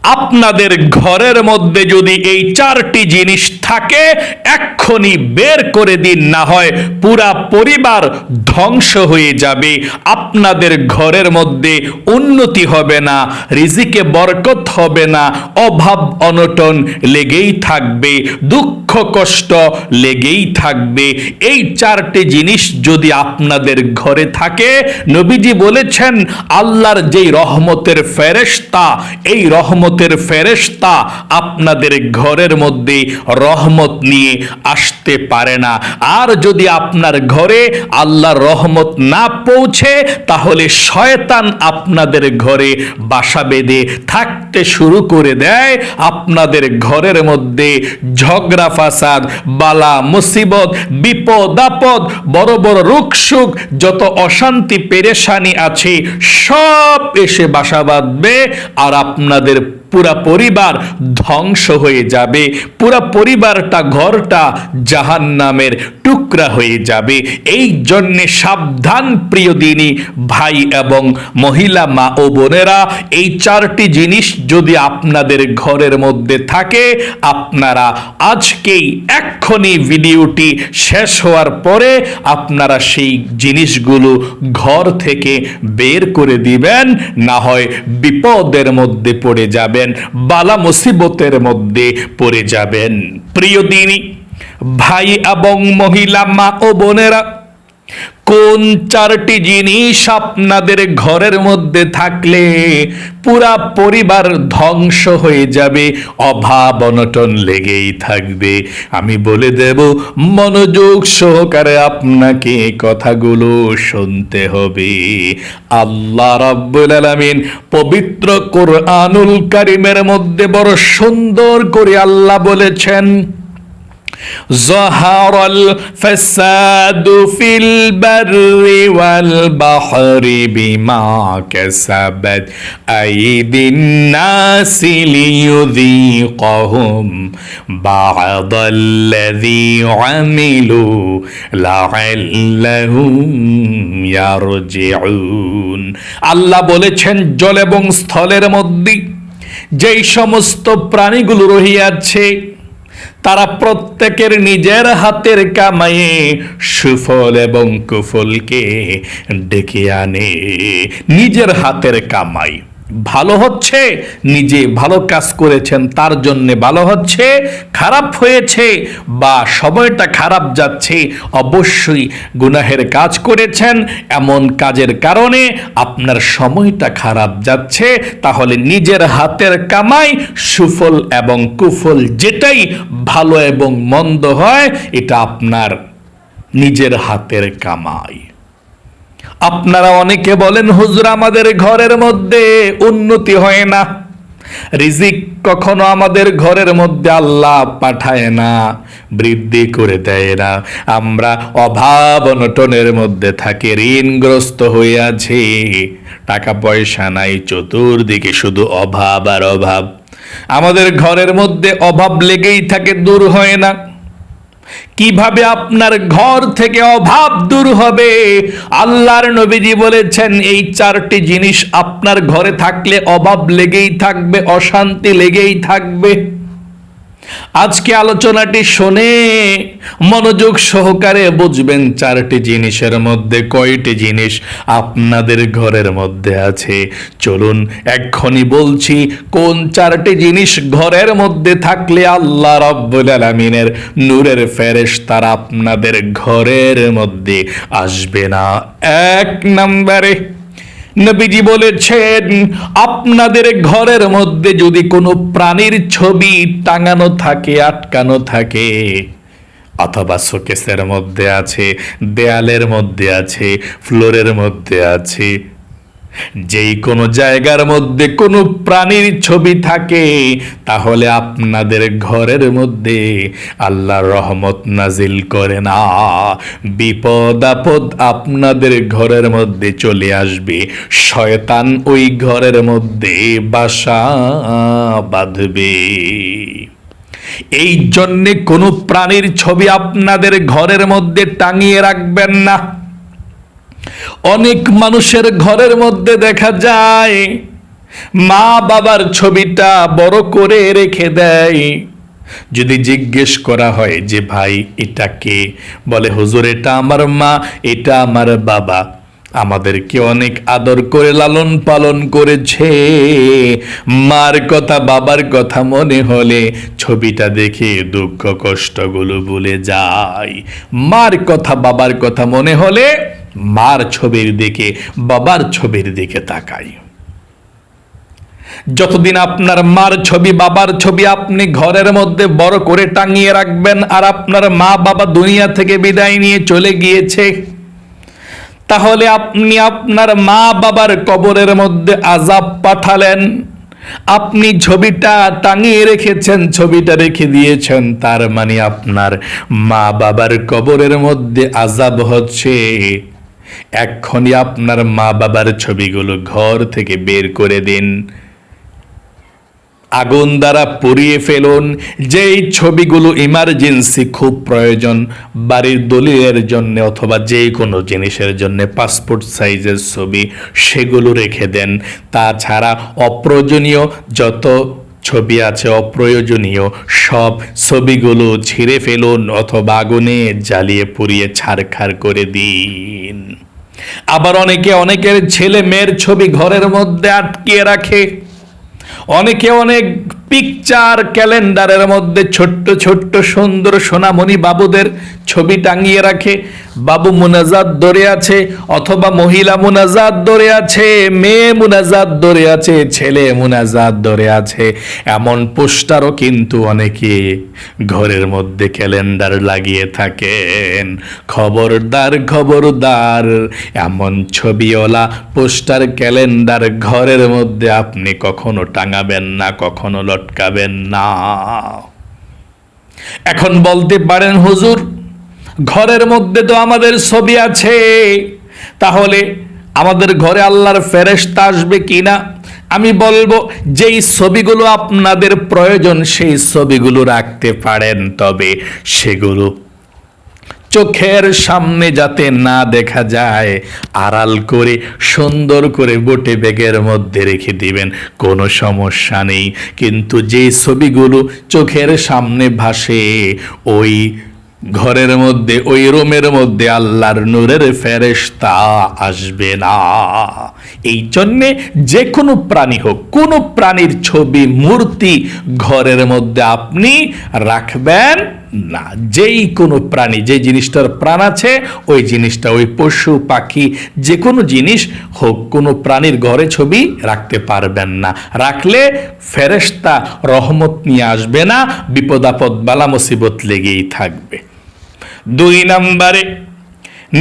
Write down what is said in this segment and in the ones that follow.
আপনাদের ঘরের মধ্যে যদি এই চারটি জিনিস থাকে এক্ষুনি বের করে দিন, না হয় পুরা পরিবার ধ্বংস হয়ে যাবে। আপনাদের ঘরের মধ্যে উন্নতি হবে না, রিজিকে বরকত হবে না, অভাব অনটন লেগেই থাকবে, দুঃখ কষ্ট লেগেই থাকবে। এই চারটি জিনিস যদি আপনাদের ঘরে থাকে, নবীজি বলেছেন আল্লাহর যেই রহমতের ফেরেশতা, এই রহমতের ফেরেশতা আপনাদের ঘরের মধ্যে রহমত নিয়ে আসতে পারে না। আর যদি আপনার ঘরে আল্লাহর রহমত না পৌঁছে, তাহলে শয়তান আপনাদের ঘরে বাসা বেঁধে থাকতে শুরু করে দেয়। আপনাদের ঘরের মধ্যে ঝগড়া ফাসাদ, বালা মুসিবত, বিপদ আপদ, বড় বড় রোগ সুখ, যত অশান্তি পেরেশানি আছে সব এসে বাসা বাঁধবে, আর আপনাদের পুরা পরিবার ধ্বংস হয়ে যাবে। পুরা পরিবারটা, ঘরটা জাহান্নামের টুকরা হয়ে যাবে। এই জন্যে সাবধান প্রিয় দিনী ভাই এবং মহিলা মা ও বোনেরা, এই চারটি জিনিস যদি আপনাদের ঘরের মধ্যে থাকে, আপনারা আজকেই এক্ষুনি ভিডিওটি শেষ হওয়ার পরে আপনারা সেই জিনিসগুলো ঘর থেকে বের করে দিবেন, না হয় বিপদের মধ্যে পড়ে যাবেন, বালা মুসিবতের মধ্যে পড়ে যাবেন। প্রিয় দিনী ভাই এবং মহিলা মা ও বোনেরা, কোন চারটি জিনিস আপনাদের ঘরের মধ্যে থাকলে পুরা পরিবার ধ্বংস হয়ে যাবে, অভাব অনটন লেগেই থাকবে? আমি বলে দেব, মনোযোগ সহকারে আপনাকে কথাগুলো শুনতে হবে। আল্লাহ রাব্বুল আলামিন পবিত্র কোরআনুল কারীমের মধ্যে বড় সুন্দর করে আল্লাহ বলেছেন, ظهر الفساد في البر والبحر بما كسبت أيدي الناس ليذيقهم بعض الذي عملوا لعلهم يرجعون। আল্লাহ বলেছেন, জল এবং স্থলের মধ্যে যেই সমস্ত প্রাণীগুলো রহিয়াছে, তারা প্রত্যেকের নিজের হাতের কামাইয়ে সুফল এবং কুফলকে ডেকে আনে। নিজের হাতের কামাই ভালো হচ্ছে, নিজে ভালো কাজ করেছেন তার জন্য ভালো হচ্ছে, খারাপ হয়েছে বা সময়টা খারাপ যাচ্ছে, অবশ্যই গুনাহের কাজ করেছেন, এমন কাজের কারণে আপনার সময়টা খারাপ যাচ্ছে। তাহলে নিজের হাতের কামাই, সুফল এবং কুফল যেটাই ভালো এবং মন্দ হয়, এটা আপনার নিজের হাতের কামাই। আপনারা অনেকে বলেন, হুজুর আমাদের ঘরের মধ্যে উন্নতি হয় না, রিজিক কখনো আমাদের ঘরের মধ্যে আল্লাহ পাঠায় না, বৃদ্ধি করে দেয় না, আমরা অভাব অনটনের মধ্যে থাকি, ঋণগ্রস্ত হয়ে আছি, টাকা পয়সা নাই, চতুর্দিকে শুধু অভাব আর অভাব, আমাদের ঘরের মধ্যে অভাব লেগেই থাকে, দূর হয় না। কিভাবে আপনার ঘর থেকে অভাব দূর হবে? আল্লাহর নবীজি বলেছেন, এই চারটি জিনিস আপনার ঘরে থাকলে অভাব লেগেই থাকবে, অশান্তি লেগেই থাকবে। আজকে আলোচনাটি শুনে মনোযোগ সহকারে বুঝবেন, চারটি জিনিসের মধ্যে কয়টি জিনিস আপনাদের ঘরের মধ্যে আছে। চলুন এক্ষুনি বলছি, কোন চারটি জিনিস ঘরের মধ্যে থাকলে আল্লাহ রাব্বুল আলামিনের নূরের ফেরেশতারা আপনাদের ঘরের মধ্যে আসবে না। এক নম্বরে নবীজি বলেছেন, আপনাদের ঘরের মধ্যে যদি কোনো প্রাণীর ছবি টাঙানো থাকে, আটকানো থাকে, অথবা শোকেসের মধ্যে আছে, দেয়ালের মধ্যে আছে, ফ্লোরের মধ্যে আছে, যেই কোনো জায়গার মধ্যে কোনো প্রাণীর ছবি থাকে, তাহলে আপনাদের ঘরের মধ্যে আল্লাহর রহমত নাজিল করে না, বিপদ আপদ আপনাদের ঘরের মধ্যে চলে আসবে, শয়তান ওই ঘরের মধ্যে বাসা বাঁধবে। এই জন্যে কোনো প্রাণীর ছবি আপনাদের ঘরের মধ্যে টাঙিয়ে রাখবেন না। অনেক মানুষের ঘরের মধ্যে দেখা যায় মা বাবার ছবিটা বড় করে রেখে দেয়। যদি জিজ্ঞেস করা হয় যে ভাই এটা কে, বলে হুজুর এটা আমার মা, এটা আমার বাবা, আমাদেরকে অনেক আদর করে লালন পালন করেছে। মার কথা বাবার কথা মনে হলে ছবিটা দেখে দুঃখ কষ্টগুলো ভুলে যায়। মার কথা বাবার কথা মনে হলে মার ছবির দিকে বাবার ছবির দিকে তাকাই। যতদিন আপনার মার ছবি বাবার ছবি আপনি ঘরের মধ্যে বড় করে টাঙিয়ে রাখবেন, আর আপনার মা বাবা দুনিয়া থেকে বিদায় নিয়ে চলে গিয়েছে, তাহলে আপনি আপনার মা বাবার কবরের মধ্যে আযাব পাঠালেন। আপনি ছবিটা টাঙিয়ে রেখেছেন, ছবিটা রেখে দিয়েছেন, তার মানে আপনার মা বাবার কবরের মধ্যে আযাব হচ্ছে। এক্ষুনি আপনার মা বাবার ছবিগুলো ঘর থেকে বের করে দিন, আগুন দ্বারা পুড়িয়ে ফেলুন। যেই ছবিগুলো ইমার্জেন্সি খুব প্রয়োজন, বাড়ির দলিলের জন্য অথবা যে কোনো জিনিসের জন্য পাসপোর্ট সাইজের ছবি, সেগুলো রেখে দেন। তাছাড়া অপ্রয়োজনীয় যত ছবি আছে, অপ্রয়োজনীয় সব ছবিগুলো ছিঁড়ে ফেলুন অথবা আগুনে জ্বালিয়ে পুড়িয়ে ছারখার করে দিন। আবার অনেকের ছেলে মেয়ের ছবি ঘরের মধ্যে আটকিয়ে রাখে। অনেকে অনেক পিকচার ক্যালেন্ডারের মধ্যে ছোট্ট ছোট্ট সুন্দর সোনামণি বাবুদের ছবি টাঙিয়ে রাখে। বাবু মুনাজাত ধরে আছে অথবা মহিলা মুনাজাত ধরে আছে, মেয়ে মুনাজাত ধরে আছে, ছেলে মুনাজাত ধরে আছে, এমন পোস্টারও কিন্তু অনেকে ঘরের মধ্যে ক্যালেন্ডার লাগিয়ে থাকেন। খবরদার খবরদার, এমন ছবিওয়ালা পোস্টার ক্যালেন্ডার ঘরের মধ্যে আপনি কখনো টাঙাবেন না, কখনো লটকাবেন না। এখন বলতে পারেন হুজুর ঘরের মধ্যে তো আমাদের ছবি আছে, তাহলে আমাদের ঘরে আল্লাহর ফেরেশতা আসবে কিনা? আমি বলবো যেই ছবিগুলো আপনাদের প্রয়োজন সেই ছবিগুলো রাখতে পারেন, তবে সেগুলো চোখের সামনে যাতে না দেখা যায় আড়াল করে সুন্দর করে বোটে ব্যাগের মধ্যে রেখে দিবেন, কোনো সমস্যা নেই। কিন্তু যে ছবিগুলো চোখের সামনে ভাসে ওই ঘরের মধ্যে, ওই রুমের মধ্যে আল্লাহর নূরের ফেরেশতা আসবে না। এই জন্যে যে কোনো প্রাণী হোক, কোনো প্রাণীর ছবি মূর্তি ঘরের মধ্যে আপনি রাখবেন না। যেই কোনো প্রাণী, যে জিনিসটার প্রাণ আছে ওই জিনিসটা, ওই পশু পাখি যে কোনো জিনিস হোক, কোনো প্রাণীর ঘরে ছবি রাখতে পারবেন না। রাখলে ফেরেশতা রহমত নিয়ে আসবে না, বিপদ আপদ বালা মুসিবত লেগেই থাকবে। 2 নম্বরে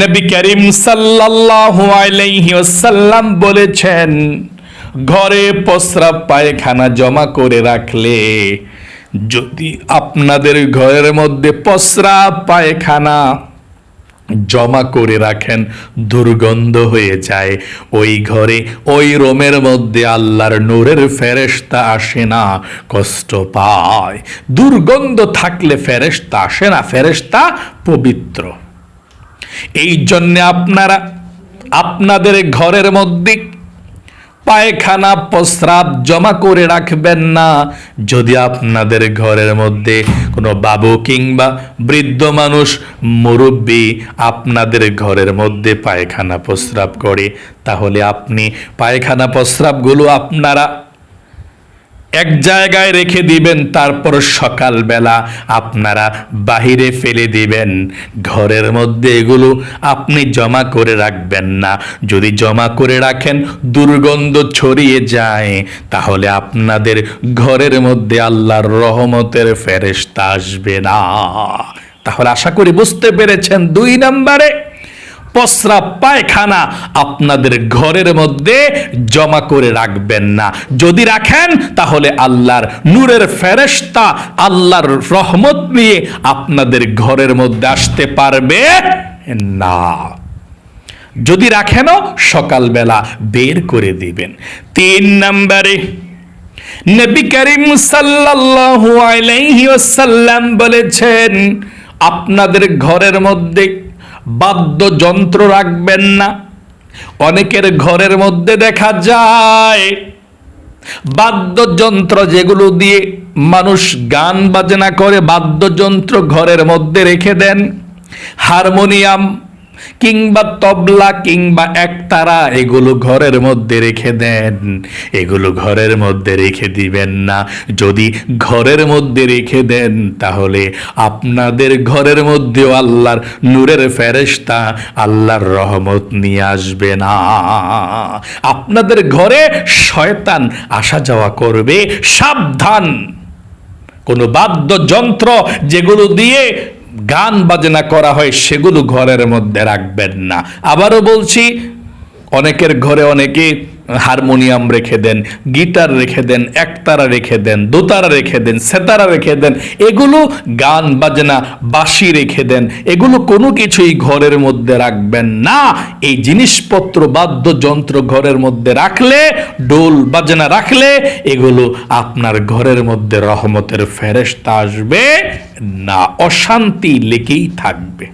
নবী করিম সাল্লাল্লাহু আলাইহি ওয়াসাল্লাম বলেছেন ঘরে প্রস্রাব পায়খানা জমা করে রাখলে, যদি আপনাদের ঘরের মধ্যে প্রস্রাব পায়খানা জমা করে রাখেন দুর্গন্ধ হয়ে যায়, ওই ঘরে ওই রুমের মধ্যে আল্লাহর নূরের ফেরেশতা আসে না, কষ্ট পায়। দুর্গন্ধ থাকলে ফেরেশতা আসে না, ফেরেশতা পবিত্র। এই জন্য আপনারা আপনাদের ঘরের মধ্যে পায়খানা প্রস্রাব জমা করে রাখবেন না। যদি আপনাদের ঘরের মধ্যে কোনো বাবু কিংবা বৃদ্ধ মানুষ, মুরব্বী আপনাদের ঘরের মধ্যে পায়খানা প্রস্রাব করে, তাহলে আপনি পায়খানা প্রস্রাবগুলো আপনারা এক জায়গায় রেখে দিবেন, তারপর সকালবেলা আপনারা বাহিরে ফেলে দিবেন। ঘরের মধ্যে এগুলো আপনি জমা করে রাখবেন না। যদি জমা করে রাখেন দুর্গন্ধ ছড়িয়ে যায়, তাহলে আপনাদের ঘরের মধ্যে আল্লাহর রহমতের ফেরেশতা আসবে না। তাহলে আশা করি বুঝতে পেরেছেন, 2 নম্বরে প্রস্রাব পায়খানা আপনাদের ঘরের মধ্যে জমা করে রাখবেন না। যদি রাখেন তাহলে আল্লাহর নূরের ফেরেশতা আল্লাহর রহমত নিয়ে আপনাদের ঘরের মধ্যে আসতে পারবে না। যদি রাখেনও সকালবেলা বের করে দিবেন। 3 নম্বরে নবী করিম সাল্লাল্লাহু আলাইহি ওয়াসাল্লাম বলেছেন আপনাদের ঘরের মধ্যে বাদ্যযন্ত্র রাখবেন না। অনেকের ঘরের মধ্যে দেখা যায় বাদ্যযন্ত্র যেগুলো দিয়ে মানুষ গান বাজনা করে, বাদ্যযন্ত্র ঘরের মধ্যে রেখে দেন। হারমোনিয়াম কিংবা তবলা কিংবা একতারা এগুলো ঘরের মধ্যে রেখে দেন। এগুলো ঘরের মধ্যে রেখে দিবেন না। যদি ঘরের মধ্যে রেখে দেন তাহলে আপনাদের ঘরের মধ্যেও আল্লাহর নূরের ফেরেশতা আল্লাহর রহমত নিয়ে আসবে না। আপনাদের ঘরে শয়তান আসা যাওয়া করবে, সাবধান। কোনো বাদ্যযন্ত্র যেগুলো দিয়ে গান বাজনা করা হয় সেগুলো ঘরের মধ্যে রাখবেন না। আবারও বলছি, অনেকের ঘরে অনেকে হারমোনিয়াম রেখে দেন, গিটার রেখে দেন, একতারা রেখে দেন, দোতারা রেখে দেন, সেতারা রেখে দেন, এগুলো গান বাজনা বাঁশি রেখে দেন। এগুলো কোনো কিছুই ঘরের মধ্যে রাখবেন না। এই জিনিসপত্র বাদ্যযন্ত্র ঘরের মধ্যে রাখলে, ডোল বাজনা রাখলে, এগুলো আপনার ঘরের মধ্যে রহমতের ফেরেশতা আসবে না, অশান্তি লেগেই থাকবে।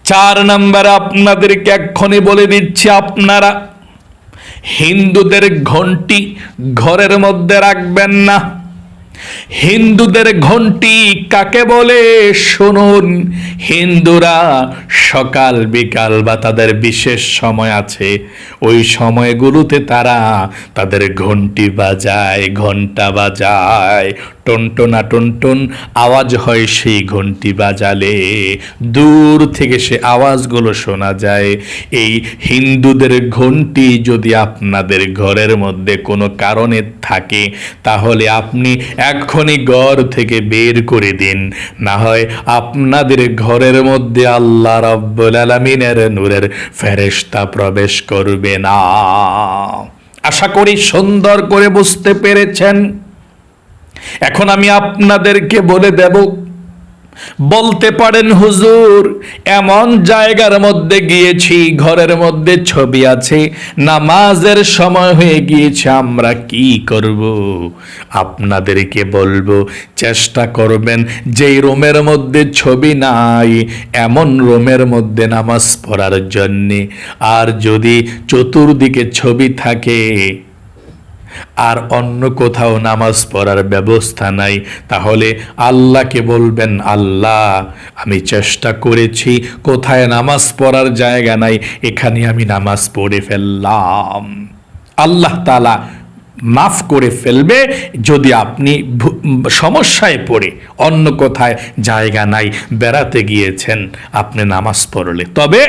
4 নম্বরে আপনাদেরকে এক্ষুনি বলে দিচ্ছি, আপনারা হিন্দুদের ঘন্টি ঘরের মধ্যে রাখবেন না। হিন্দুদের ঘন্টি কাকে বলে শুনুন। হিন্দুরা সকাল বিকাল বা তাদের বিশেষ সময় আছে, ওই সময়গুলোতে তারা তাদের ঘন্টি বাজায়, ঘন্টা বাজায়, টনটনা টনটন আওয়াজ হয়। সেই ঘন্টি বাজালে দূর থেকে সে আওয়াজগুলো শোনা যায়। এই হিন্দুদের ঘন্টি যদি আপনাদের ঘরের মধ্যে কোনো কারণে থাকে তাহলে আপনি এখনই ঘর থেকে বের করে দিন, না হয় আপনাদের ঘরের মধ্যে আল্লাহ রাব্বুল আলামিনের নূরের ফেরেশতা প্রবেশ করবে না। আশা করি সুন্দর করে বুঝতে পেরেছেন। এখন আমি আপনাদেরকে বলে দেব। বলতে পারেন হুজুর, এমন জায়গার মধ্যে গিয়েছি ঘরের মধ্যে ছবি আছে, নামাজের সময় হয়ে গিয়েছে, আমরা কি করব? আপনাদেরকে বলবো, চেষ্টা করবেন যেই রুমের মধ্যে ছবি নাই এমন রুমের মধ্যে নামাজ পড়ার জন্যে। আর যদি চতুর্দিকে ছবি থাকে আর অন্য কোথাও নামাজ পড়ার ব্যবস্থা নাই, তাহলে আল্লাহকে বলবেন, আল্লাহ আমি চেষ্টা করেছি, কোথায় নামাজ পড়ার জায়গা নাই, এখানে আমি নামাজ পড়ে ফেললাম। আল্লাহ তাআলা মাফ করে ফেলবে। যদি আপনি সমস্যায় পড়ে অন্য কোথায় জায়গা নাই, বেড়াতে গিয়েছেন, আপনি নামাজ পড়লে, তবে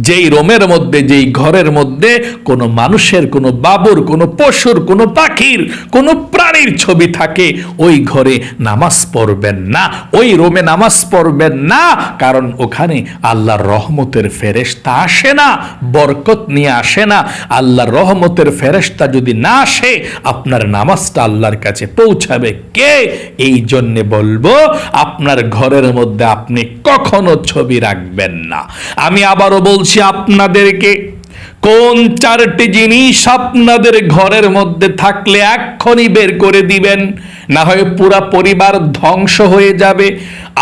যেই রুমের মধ্যে, যেই ঘরের মধ্যে কোনো মানুষের, কোনো বাবুর, কোনো পশুর, কোনো পাখির, কোনো প্রাণীর ছবি থাকে, ওই ঘরে নামাজ পড়বেন না, ওই রুমে নামাজ পড়বেন না। কারণ ওখানে আল্লাহর রহমতের ফেরেশতা আসে না, বরকত নিয়ে আসে না। আল্লাহর রহমতের ফেরেশতা যদি না আসে, আপনার নামাজটা আল্লাহর কাছে পৌঁছাবে কে? এই জন্যে বলবো, আপনার ঘরের মধ্যে আপনি কখনো ছবি রাখবেন না। আমি আবারও বলছি আপনাদেরকে, কোন 4টি জিনিস আপনাদের ঘরের মধ্যে থাকলে এক্ষুনি বের করে দিবেন, না হয় পুরা পরিবার ধ্বংস হয়ে যাবে,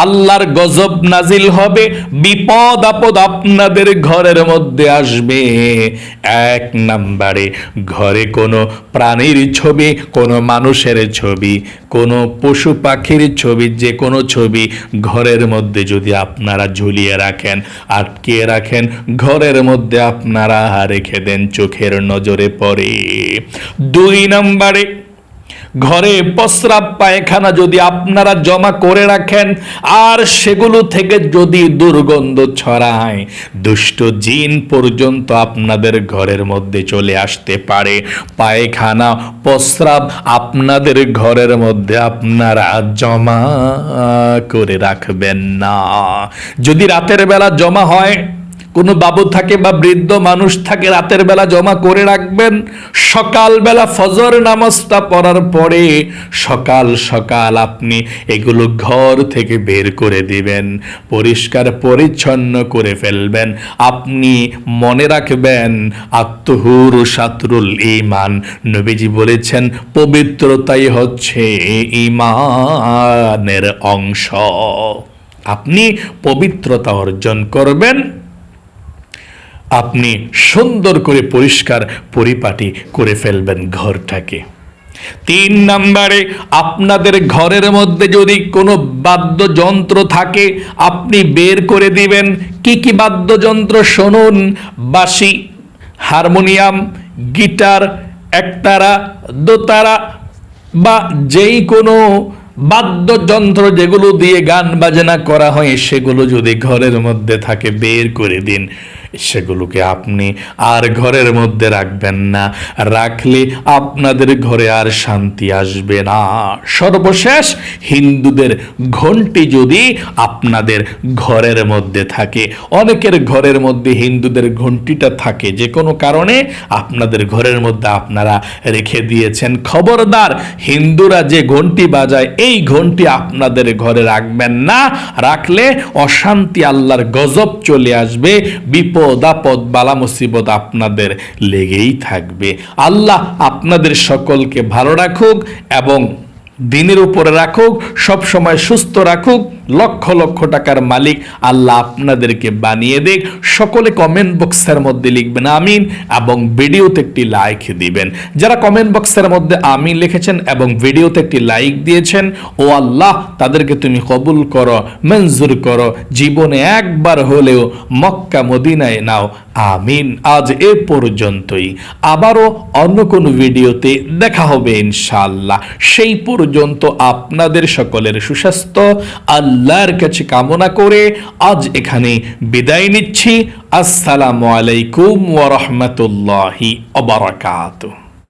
আল্লাহর গজব নাজিল হবে, বিপদ আপদ আপনাদের ঘরের মধ্যে আসবে। 1 নম্বরে, ঘরে কোনো প্রাণীর ছবি, কোনো মানুষের ছবি, কোনো পশু পাখির ছবি, যে কোনো ছবি ঘরের মধ্যে যদি আপনারা ঝুলিয়ে রাখেন, আটকিয়ে রাখেন, ঘরের মধ্যে আপনারা রেখে দেন, চোখের নজরে পড়ে। 2 নম্বরে, ঘরে প্রস্রাব পায়খানা যদি আপনারা জমা করে রাখেন আর সেগুলো থেকে যদি দুর্গন্ধ ছড়ায়, দুষ্ট জিন পর্যন্ত আপনাদের ঘরের মধ্যে চলে আসতে পারে। পায়খানা প্রস্রাব আপনাদের ঘরের মধ্যে আপনারা জমা করে রাখবেন না। যদি রাতের বেলা জমা হয়, কোনো বাবু থাকে বা বৃদ্ধ মানুষ থাকে, রাতের বেলা জমা করে রাখবেন। সকালবেলা ফজর নামাজটা পড়ার পরে সকাল সকাল আপনি এগুলো ঘর থেকে বের করে দিবেন, পরিষ্কার পরিচ্ছন্ন করে ফেলবেন। আপনি মনে রাখবেন, আত্মহুর শাতরুল ঈমান, নবীজি বলেছেন পবিত্রতাই হচ্ছে ঈমানের অংশ। আপনি পবিত্রতা অর্জন করবেন। আপনি সুন্দর করে পরিষ্কার পরিপাটি করে ফেলবেন ঘরটাকে। 3 নম্বরে, আপনাদের ঘরের মধ্যে যদি কোনো বাদ্যযন্ত্র থাকে আপনি বের করে দিবেন। কি কি বাদ্যযন্ত্র শুনুন: বাঁশি, হারমোনিয়াম, গিটার, একতারা, দোতারা বা যেই কোনো বাদ্যযন্ত্র যেগুলো দিয়ে গান বাজনা করা হয় সেগুলো যদি ঘরের মধ্যে থাকে বের করে দিন। সেগুলোকে আপনি আর ঘরের মধ্যে রাখবেন না, রাখলে আপনাদের ঘরে আর শান্তি আসবে না। সর্বশেষ, হিন্দুদের ঘন্টি যদি আপনাদের ঘরের মধ্যে থাকে, অনেকের ঘরের মধ্যে হিন্দুদের ঘন্টিটা থাকে যে কোনো কারণে আপনাদের ঘরের মধ্যে আপনারা রেখে দিয়েছেন, খবরদার হিন্দুরা যে ঘন্টি বাজায় এই ঘন্টি আপনাদের ঘরে রাখবেন না। রাখলে অশান্তি, আল্লাহর গজব চলে আসবে, বিপদ আপদ বালা মুসিবত আপনাদের লেগেই থাকবে। আল্লাহ আপনাদের সকলকে ভালো রাখুক এবং দিনের উপরে রাখুক, সব সময় সুস্থ রাখুক, লক্ষ লক্ষ টাকার মালিক আল্লাহ আপনাদেরকে বানিয়ে দেখ। সকলে কমেন্ট বক্সের মধ্যে লিখবেন আমিন এবং ভিডিওতে একটি লাইক দিবেন। যারা কমেন্ট বক্সের মধ্যে আমিন লিখেছেন এবং ভিডিওতে একটি লাইক দিয়েছেন, ও আল্লাহ তাদেরকে তুমি কবুল করো, মঞ্জুর করো, জীবনে একবার হলেও মক্কা মদিনায় নাও, আমিন। আজ এ পর্যন্তই, আবারও অন্য কোনো ভিডিওতে দেখা হবে ইনশাআল্লাহ। সেই পর্যন্ত আপনাদের সকলের সুস্বাস্থ্য আল্লাহর কাছে কামনা করে আজ এখানে বিদায় নিচ্ছি। আসসালামু আলাইকুম ওয়া রাহমাতুল্লাহি ওয়া বারাকাতুহু।